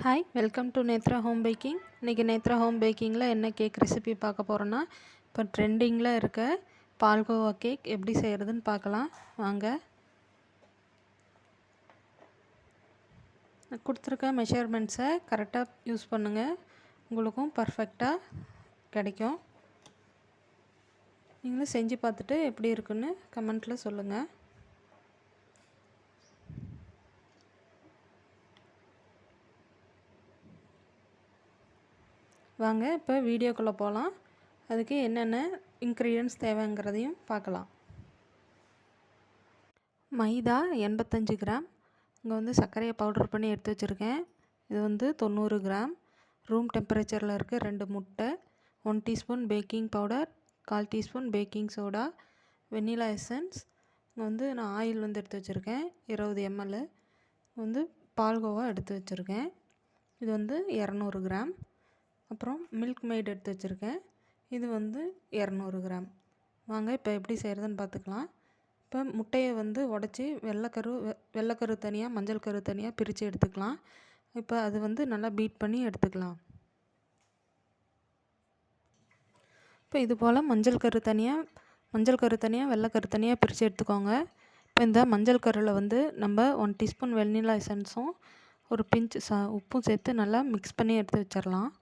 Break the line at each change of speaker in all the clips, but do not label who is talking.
Hi welcome to Netra home baking. இன்றைக்கி Netra home பேக்கிங்கில் என்ன cake recipe பார்க்க போகிறோன்னா, இப்போ ட்ரெண்டிங்கில் இருக்க பால்கோவா கேக் எப்படி செய்கிறதுன்னு பார்க்கலாம் வாங்க. கொடுத்துருக்க மெஷர்மெண்ட்ஸை கரெக்டாக யூஸ் பண்ணுங்கள், உங்களுக்கும் பர்ஃபெக்டாக கிடைக்கும். நீங்களும் செஞ்சு பார்த்துட்டு எப்படி இருக்குன்னு கமெண்ட்டில் சொல்லுங்கள். வாங்க இப்போ வீடியோக்குள்ளே போகலாம். அதுக்கு என்னென்ன இன்க்ரீடியன்ட்ஸ் தேவைங்கிறதையும் பார்க்கலாம். மைதா 85 கிராம். இங்கே வந்து சர்க்கரையை பவுடர் பண்ணி எடுத்து வச்சுருக்கேன். இது வந்து 90 கிராம். ரூம் டெம்பரேச்சரில் இருக்க 2 முட்டை, 1 teaspoon baking powder, 1/4 teaspoon baking soda, vanilla essence. இங்கே வந்து நான் ஆயில் வந்து எடுத்து வச்சுருக்கேன் 20 ml. வந்து பால்கோவா எடுத்து வச்சுருக்கேன், இது வந்து 200 கிராம். அப்புறம் மில்க் மெய்ட் எடுத்து வச்சுருக்கேன், இது வந்து 200 கிராம். வாங்க இப்போ எப்படி செய்கிறதுன்னு பார்த்துக்கலாம். இப்போ முட்டையை வந்து உடச்சி வெள்ளைக்கரு தனியாக, மஞ்சள் கரு தனியாக பிரித்து எடுத்துக்கலாம். இப்போ அது வந்து நல்லா பீட் பண்ணி எடுத்துக்கலாம். இப்போ இது போல் மஞ்சள் கரு தனியாக வெள்ளைக்கரு தனியாக பிரித்து எடுத்துக்கோங்க. இப்போ இந்த மஞ்சள் கருவில் வந்து நம்ம 1 டீஸ்பூன் வெண்ணிலா எசன்ஸும் ஒரு பிஞ்ச் உப்பும் சேர்த்து நல்லா மிக்ஸ் பண்ணி எடுத்து வச்சிடலாம்.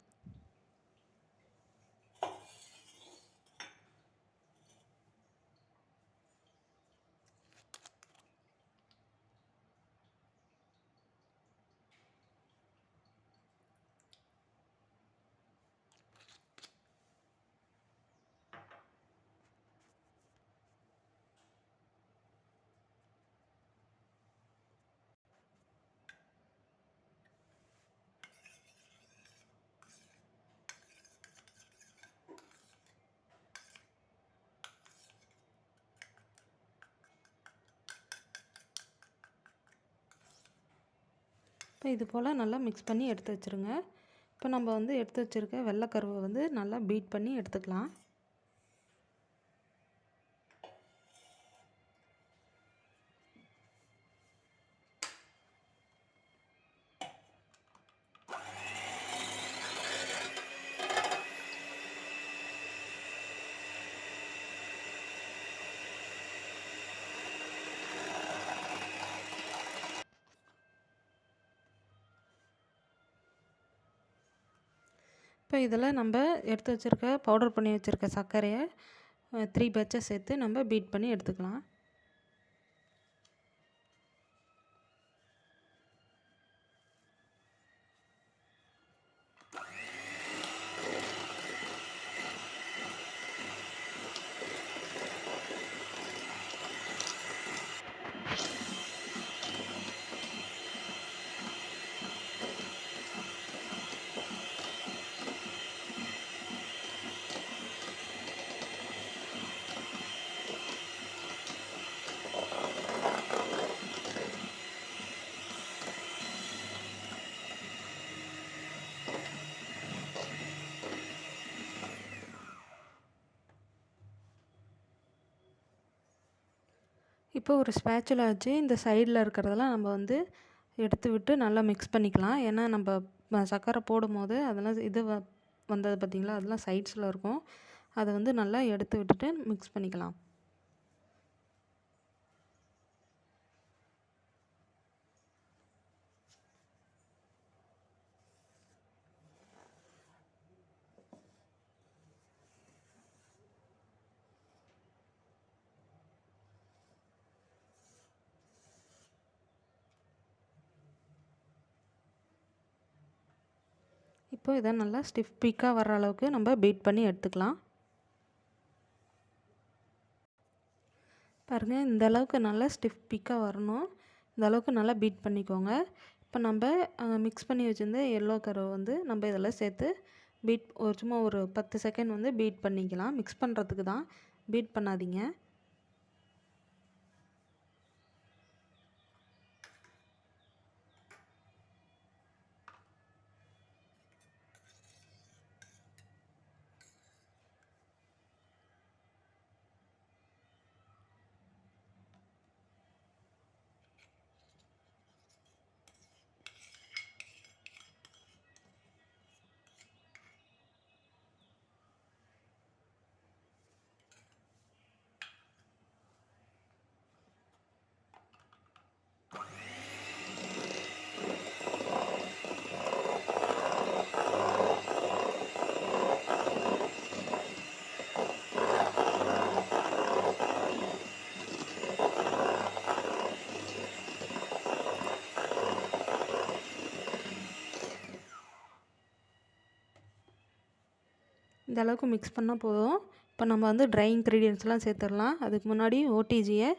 இப்போ இது போல் நல்லா மிக்ஸ் பண்ணி எடுத்து வச்சுருங்க. இப்போ நம்ம வந்து எடுத்து வச்சுருக்க வெள்ளைக்கருவை வந்து நல்லா பீட் பண்ணி எடுத்துக்கலாம். இப்போ இதில் நம்ம எடுத்து வச்சுருக்க பவுடர் பண்ணி வச்சுருக்க சர்க்கரையை 3 பேட்சஸ் சேர்த்து நம்ம பீட் பண்ணி எடுத்துக்கலாம். இப்போ ஒரு ஸ்பேச்சுலா வச்சு இந்த சைடில் இருக்கிறதெல்லாம் நம்ம வந்து எடுத்து விட்டு நல்லா மிக்ஸ் பண்ணிக்கலாம். ஏன்னா நம்ம சர்க்கரை போடும்போது அதெல்லாம் வந்தது பார்த்திங்களா, அதெல்லாம் சைட்ஸில் இருக்கும். அதை வந்து நல்லா எடுத்து விட்டுட்டு மிக்ஸ் பண்ணிக்கலாம். இப்போ இதை நல்லா ஸ்டிஃப் பீக்காக வர்ற அளவுக்கு நம்ம பீட் பண்ணி எடுத்துக்கலாம். பாருங்கள், இந்த அளவுக்கு நல்லா ஸ்டிஃப் பீக்காக வரணும். இந்த அளவுக்கு நல்லா பீட் பண்ணிக்கோங்க. இப்போ நம்ம மிக்ஸ் பண்ணி வச்சுருந்த எல்லோ கருவை வந்து நம்ம இதில் சேர்த்து சும்மா ஒரு 10 செகண்ட் வந்து பீட் பண்ணிக்கலாம். மிக்ஸ் பண்ணுறதுக்கு தான், பீட் பண்ணாதீங்க. இந்த அளவுக்கு மிக்ஸ் பண்ணால் போதும். இப்போ நம்ம வந்து ட்ரை இன்க்ரீடியன்ட்ஸ்லாம் சேர்த்துடலாம். அதுக்கு முன்னாடி ஓடிஜியை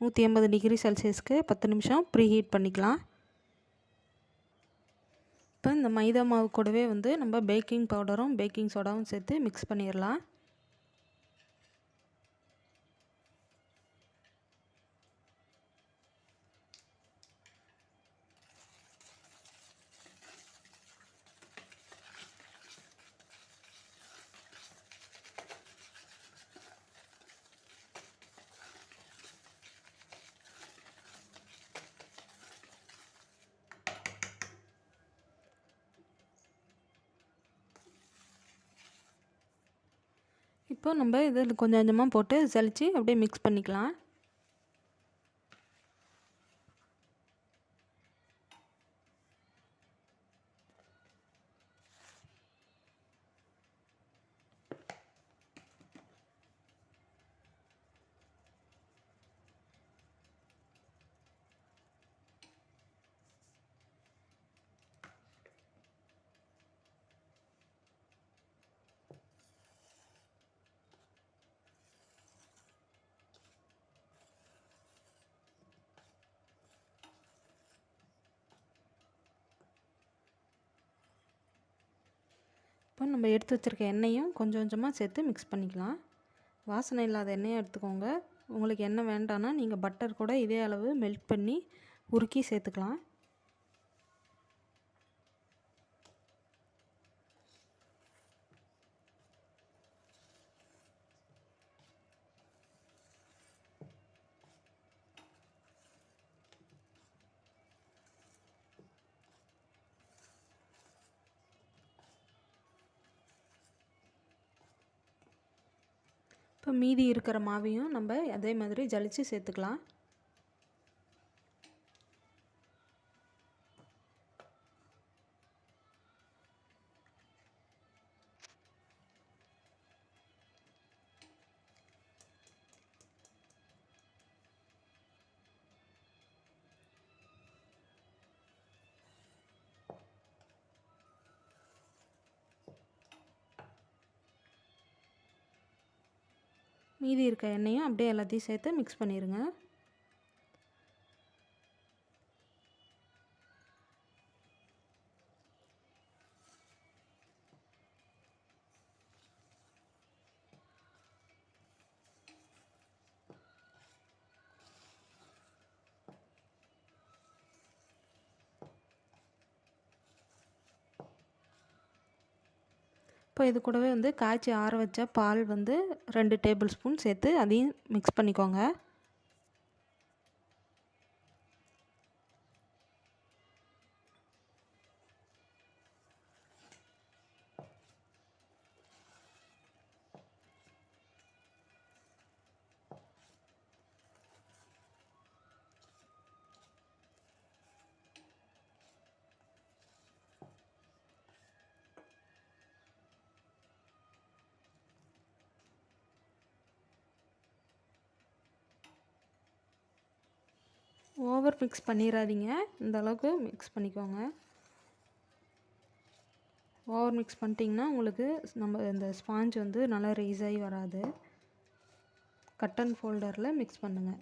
180 டிகிரி செல்சியஸ்க்கு 10 நிமிஷம் ப்ரீ ஹீட் பண்ணிக்கலாம். இப்போ இந்த மைதா மாவு கூடவே வந்து நம்ம பேக்கிங் பவுடரும் பேக்கிங் சோடாவும் சேர்த்து மிக்ஸ் பண்ணிடலாம். இப்போ நம்ம இதில் கொஞ்சம் கொஞ்சமாக போட்டு ஜலிச்சு அப்படியே மிக்ஸ் பண்ணிக்கலாம். இப்போ நம்ம எடுத்து வச்சுருக்க எண்ணெயும் கொஞ்சம் கொஞ்சமாக சேர்த்து மிக்ஸ் பண்ணிக்கலாம். வாசனை இல்லாத எண்ணெயை எடுத்துக்கோங்க. உங்களுக்கு எண்ணெய் வேண்டான்னா நீங்கள் பட்டர் கூட இதே அளவு மெல்ட் பண்ணி உருக்கி சேர்த்துக்கலாம். இப்போ மீதி இருக்கிற மாவையும் நம்ம அதே மாதிரி ஜலிச்சு சேர்த்துக்கலாம். மீதி இருக்க எண்ணெயும் அப்படியே எல்லாத்தையும் சேர்த்து மிக்ஸ் பண்ணிடுங்க. இப்போ இது கூடவே வந்து காய்ச்சி ஆற வச்ச பால் வந்து 2 டேபிள் ஸ்பூன் சேர்த்து அதையும் மிக்ஸ் பண்ணிக்கோங்க. ஓவர் மிக்ஸ் பண்ணிடாதீங்க, இந்த அளவுக்கு மிக்ஸ் பண்ணிக்கோங்க. ஓவர் மிக்ஸ் பண்ணிட்டிங்கன்னா உங்களுக்கு நம்ம இந்த ஸ்பாஞ்ச் வந்து நல்லா ரைஸ் ஆகி வராது. கட் அண்ட் ஃபோல்டரில் மிக்ஸ் பண்ணுங்கள்.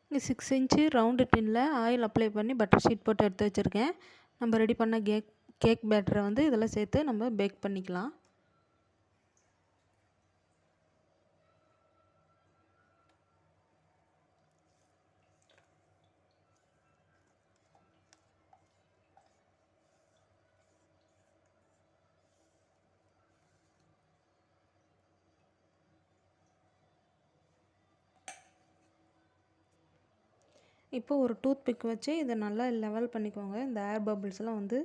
இங்கே 6 இன்ச்சு ரவுண்டு டின்னில் ஆயில் அப்ளை பண்ணி பட்டர் ஷீட் போட்டு எடுத்து வச்சுருக்கேன். நம்ம ரெடி பண்ண கேக் பேட்டரை வந்து இதில் சேர்த்து நம்ம பேக் பண்ணிக்கலாம். இப்போ ஒரு டூத் பிக் வச்சு இதை நல்லா லெவல் பண்ணிக்கோங்க. இந்த ஏர் பபிள்ஸ்லாம் வந்து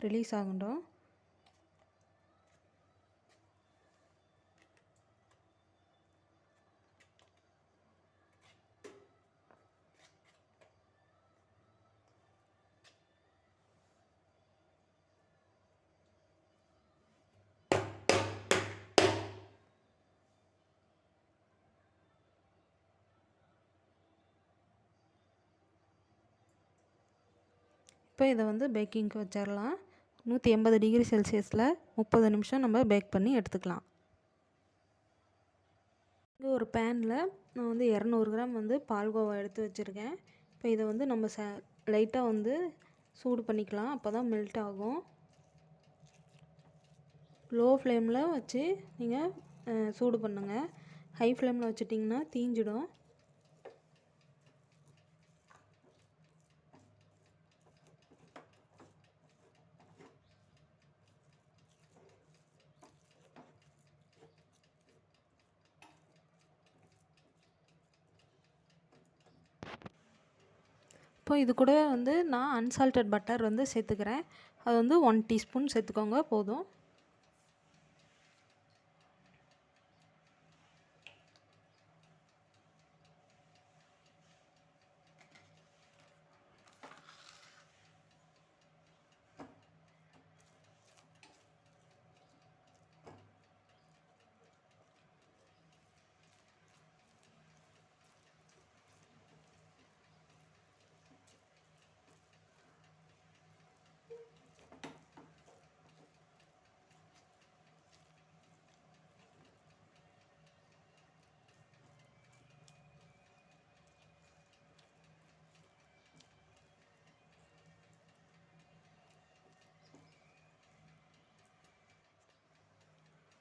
ரிலீஸ் ஆகட்டும். இப்போ இதை வந்து பேக்கிங்க்கு வச்சிடலாம். 180 டிகிரி செல்சியஸில் 30 நிமிஷம் நம்ம பேக் பண்ணி எடுத்துக்கலாம். இங்கே ஒரு பேனில் நான் வந்து 200 கிராம் வந்து பால்கோவா எடுத்து வச்சுருக்கேன். இப்போ இதை வந்து நம்ம லைட்டாக வந்து சூடு பண்ணிக்கலாம். அப்போ தான் மெல்ட் ஆகும். லோ ஃப்ளேமில் வச்சு நீங்கள் சூடு பண்ணுங்கள். ஹை ஃப்ளேமில் வச்சுட்டிங்கன்னா தீஞ்சிடும். இப்போ இது கூட வந்து நான் அன்சால்டட் பட்டர் வந்து சேர்த்துக்கிறேன். அது வந்து 1 டீஸ்பூன் சேர்த்துக்கோங்க போதும்.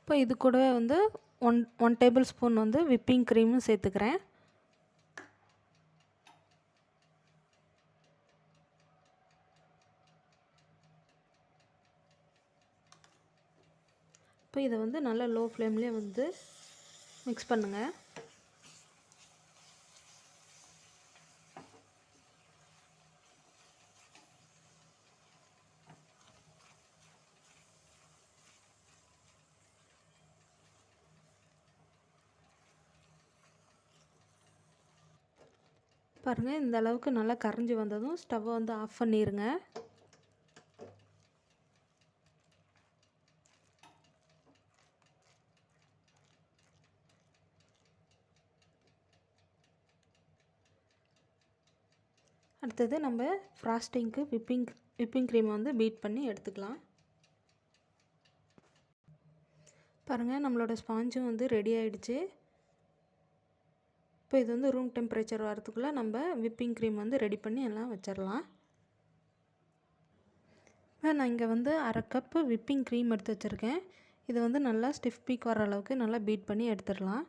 இப்போ இது கூட வந்து ஒன் டேபிள் ஸ்பூன் வந்து விப்பிங் க்ரீமும் சேர்த்துக்கிறேன். இப்போ இதை வந்து நல்லா லோ ஃப்ளேம்லேயே வந்து மிக்ஸ் பண்ணுங்கள். பாருங்கள், இந்த அளவுக்கு நல்லா கரைஞ்சி வந்ததும் ஸ்டவ்வை வந்து ஆஃப் பண்ணிடுங்க. அடுத்தது நம்ம ஃப்ராஸ்டிங்க்கு விப்பிங் க்ரீமை வந்து பீட் பண்ணி எடுத்துக்கலாம். பாருங்கள், நம்மளோட ஸ்பாஞ்சும் வந்து ரெடி ஆகிடுச்சு. இப்போ இது வந்து ரூம் டெம்பரேச்சர் வரதுக்குள்ளே நம்ம விப்பிங் க்ரீம் வந்து ரெடி பண்ணி எல்லாம் வச்சிடலாம். இப்போ நான் இங்கே வந்து 1/2 கப்பு விப்பிங் க்ரீம் எடுத்து வச்சுருக்கேன். இதை வந்து நல்லா ஸ்டிஃப் பீக் வர அளவுக்கு நல்லா பீட் பண்ணி எடுத்துடலாம்.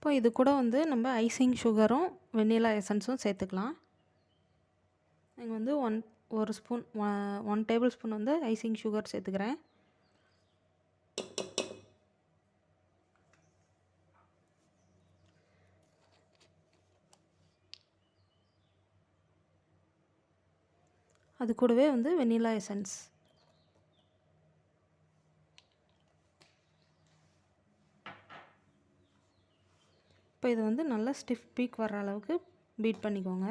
இப்போ இது கூட வந்து நம்ம ஐசிங் சுகரும் வெண்ணிலா எசன்ஸும் சேர்த்துக்கலாம். நீங்கள் வந்து ஒன் டேபிள் ஸ்பூன் வந்து ஐசிங் சுகர் சேர்த்துக்கிறேன். அது கூடவே வந்து வெண்ணிலா எசன்ஸ். இப்போ இது வந்து நல்லா ஸ்டிஃப் பீக் வர அளவுக்கு பீட் பண்ணிக்கோங்க.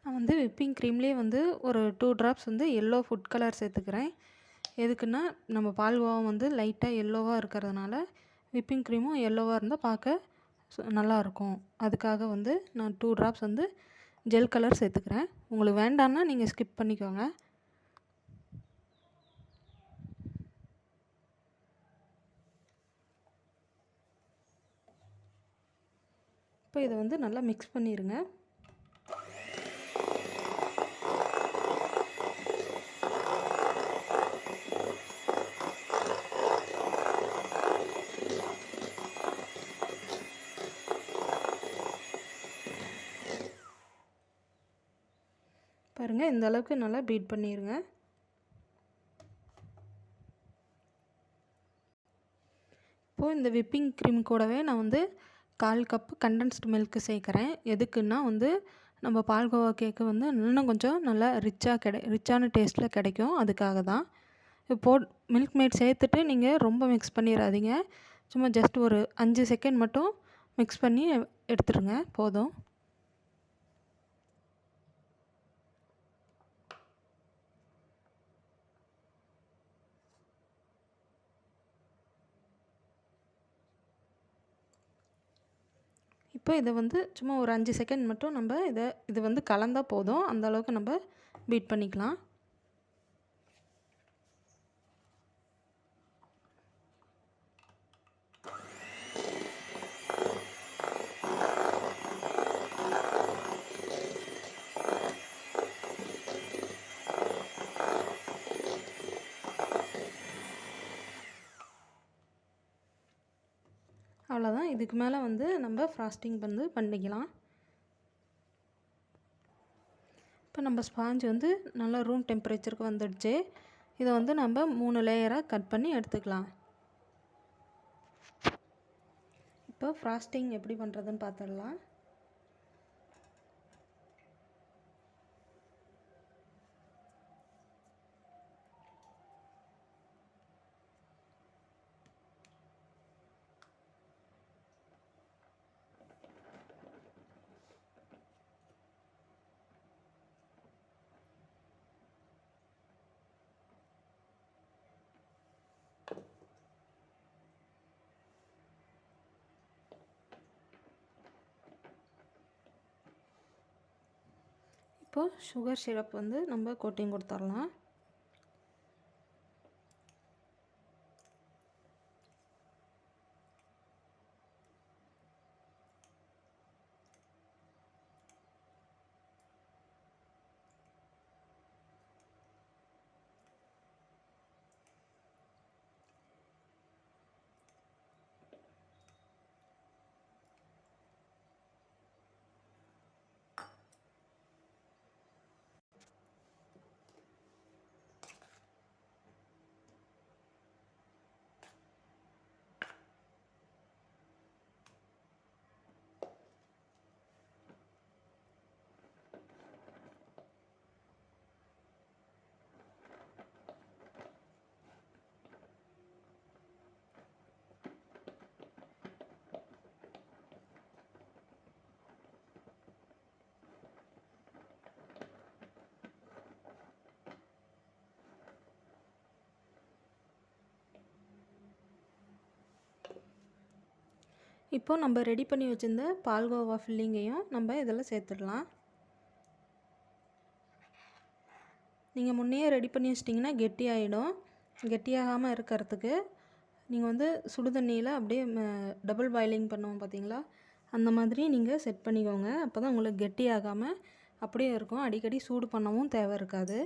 நான் வந்து விப்பிங் க்ரீம்லேயே வந்து ஒரு 2 ட்ராப்ஸ் வந்து எல்லோ ஃபுட் கலர் சேர்த்துக்கிறேன். எதுக்குன்னா நம்ம பால்கோவா வந்து லைட்டாக எல்லோவாக இருக்கிறதுனால விப்பிங் க்ரீமும் எல்லோவாக இருந்தால் பார்க்க நல்லாயிருக்கும். அதுக்காக வந்து நான் 2 ட்ராப்ஸ் வந்து ஜெல் கலர் சேர்த்துக்கிறேன். உங்களுக்கு வேண்டான்னா நீங்கள் ஸ்கிப் பண்ணிக்கோங்க. இப்போ இதை வந்து நல்லா மிக்ஸ் பண்ணிடுங்க. பாருங்கள், இந்த அளவுக்கு நல்லா பீட் பண்ணிடுங்க. இப்போது இந்த விப்பிங் க்ரீம் கூடவே நான் வந்து 1/4 கப்பு கண்டென்ஸ்டு மில்க்கு சேர்க்குறேன். எதுக்குன்னா வந்து நம்ம பால்கோவா கேக்கு வந்து இன்னும் கொஞ்சம் நல்லா ரிச்சான டேஸ்ட்டில் கிடைக்கும். அதுக்காக தான். மில்க் மேட் சேர்த்துட்டு நீங்கள் ரொம்ப மிக்ஸ் பண்ணிடாதீங்க. சும்மா ஜஸ்ட் ஒரு 5 செகண்ட் மட்டும் மிக்ஸ் பண்ணி எடுத்துடுங்க, போதும். இப்போ இதை வந்து சும்மா ஒரு 5 செகண்ட் மட்டும் நம்ம இது வந்து கலந்தால் போதும். அந்த அளவுக்கு நம்ம பீட் பண்ணிக்கலாம். அவ்வளோதான். இதுக்கு மேலே வந்து நம்ம ஃப்ராஸ்டிங் வந்து பண்ணிக்கலாம். இப்போ நம்ம ஸ்பாஞ்ச் வந்து நல்லா ரூம் டெம்பரேச்சருக்கு வந்துடுச்சு. இதை வந்து நம்ம 3 லேயராக கட் பண்ணி எடுத்துக்கலாம். இப்போ ஃப்ராஸ்டிங் எப்படி பண்ணுறதுன்னு பார்த்துடலாம். இப்போது சுகர் சிரப் வந்து நம்ம கோட்டிங் கொடுத்துடலாம். இப்போ நம்ம ரெடி பண்ணி வச்சுருந்த பால்கோவா ஃபில்லிங்கையும் நம்ம இதில் சேர்த்துடலாம். நீங்கள் முன்னையே ரெடி பண்ணி வச்சிட்டிங்கன்னா கெட்டியாகிடும். கெட்டியாகாமல் இருக்கிறதுக்கு நீங்கள் வந்து சுடு தண்ணியில் அப்படியே டபுள் பாயிலிங் பண்ணுவோம் பார்த்தீங்களா, அந்த மாதிரி நீங்கள் செட் பண்ணிக்கோங்க. அப்போ தான் உங்களுக்கு கெட்டியாகாமல் அப்படியே இருக்கும். அடிக்கடி சூடு பண்ணவும் தேவை இருக்காது.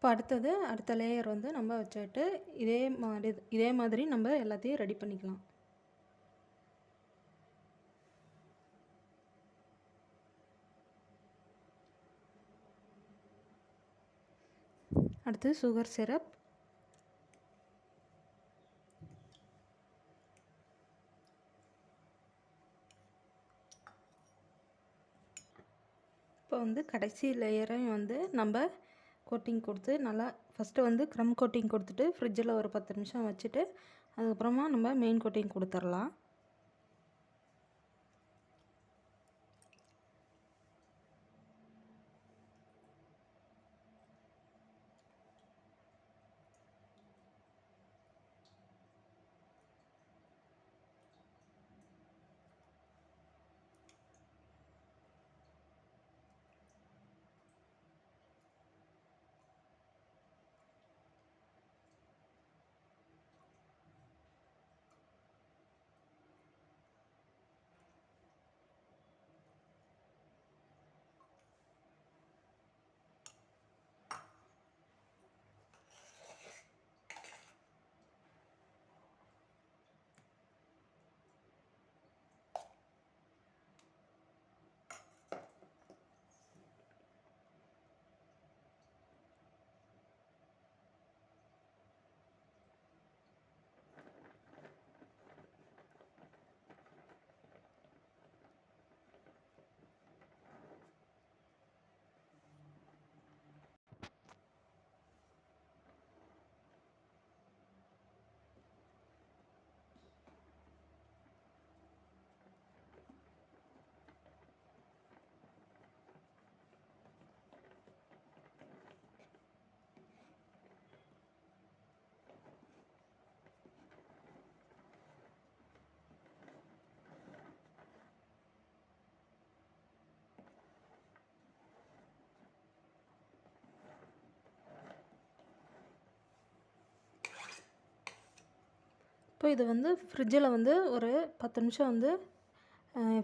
இப்போ அடுத்த லேயர் வந்து நம்ம வச்சுட்டு இதே மாதிரி நம்ம எல்லாத்தையும் ரெடி பண்ணிக்கலாம். அடுத்து சுகர் சிரப், இப்போ வந்து கடைசி லேயரையும் வந்து நம்ம கோட்டிங் கொடுத்து நல்லா ஃபஸ்ட்டு வந்து க்ரம் கோட்டிங் கொடுத்துட்டு ஃப்ரிட்ஜில் ஒரு 10 நிமிஷம் வச்சுட்டு அதுக்கப்புறமா நம்ம மெயின் கோட்டிங் கொடுத்துடலாம். இப்போ இது வந்து ஃப்ரிட்ஜில் வந்து ஒரு 10 நிமிஷம் வந்து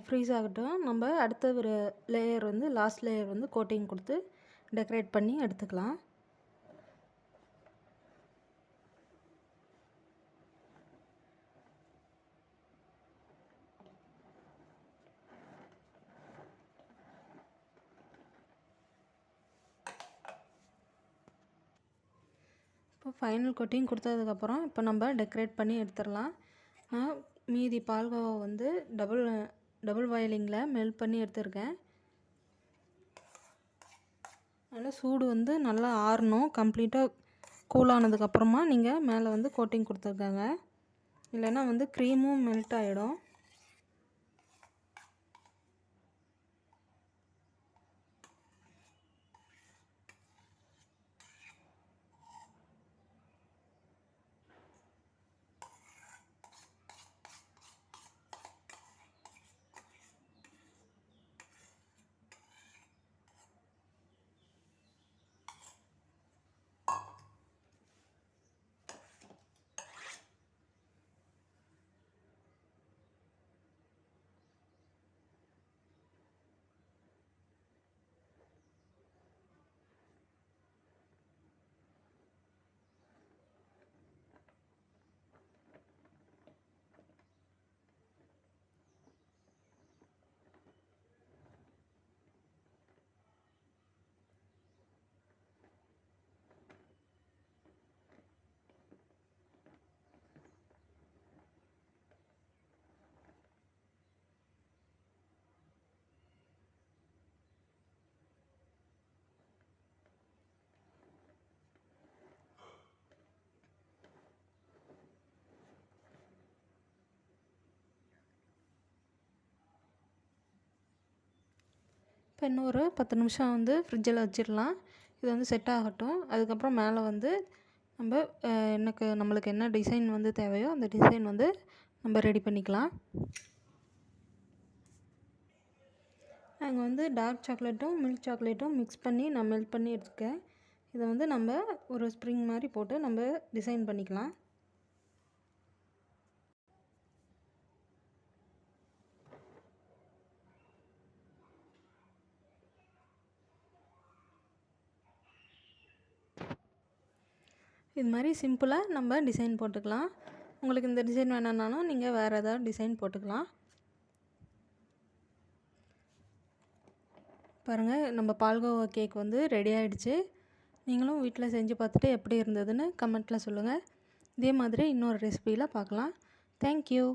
ஃப்ரீஸ் ஆகட்டும். நம்ம அடுத்த ஒரு லேயர் வந்து லாஸ்ட் லேயர் வந்து கோட்டிங் கொடுத்து டெக்கரேட் பண்ணி எடுத்துக்கலாம். இப்போ ஃபைனல் கோட்டிங் கொடுத்ததுக்கப்புறம் இப்போ நம்ம டெக்கரேட் பண்ணி எடுத்துடலாம். நான் மீதி பால்கோவா வந்து டபுள் பாயிலிங்கில் மெல்ட் பண்ணி எடுத்துருக்கேன். நல்லா சூடு வந்து நல்லா ஆறணும். கம்ப்ளீட்டாக கூலானதுக்கப்புறமா நீங்கள் மேலே வந்து கோட்டிங் கொடுத்துருக்காங்க. இல்லைன்னா வந்து க்ரீமும் மெல்ட் ஆகிடும். இப்போ இன்னும் ஒரு 10 நிமிஷம் வந்து ஃப்ரிட்ஜில் வச்சிடலாம். இது வந்து செட் ஆகட்டும். அதுக்கப்புறம் மேலே வந்து நம்ம நம்மளுக்கு என்ன டிசைன் வந்து தேவையோ அந்த டிசைன் வந்து நம்ம ரெடி பண்ணிக்கலாம். நாங்கள் வந்து டார்க் சாக்லேட்டும் மில்க் சாக்லேட்டும் மிக்ஸ் பண்ணி நான் மெல்ட் பண்ணி எடுத்துக்கேன். இதை வந்து நம்ம ஒரு ஸ்ப்ரிங் மாதிரி போட்டு நம்ம டிசைன் பண்ணிக்கலாம். இது மாதிரி சிம்பிளாக நம்ம டிசைன் போட்டுக்கலாம். உங்களுக்கு இந்த டிசைன் வேணான்னாலும் நீங்கள் வேறு ஏதாவது டிசைன் போட்டுக்கலாம். பாருங்கள், நம்ம பால்கோவா கேக் வந்து ரெடி ஆகிடுச்சு. நீங்களும் வீட்டில் செஞ்சு பார்த்துட்டு எப்படி இருந்ததுன்னு கமெண்ட்டில் சொல்லுங்கள். இதே மாதிரி இன்னொரு ரெசிபியில் பார்க்கலாம். தேங்க்யூ.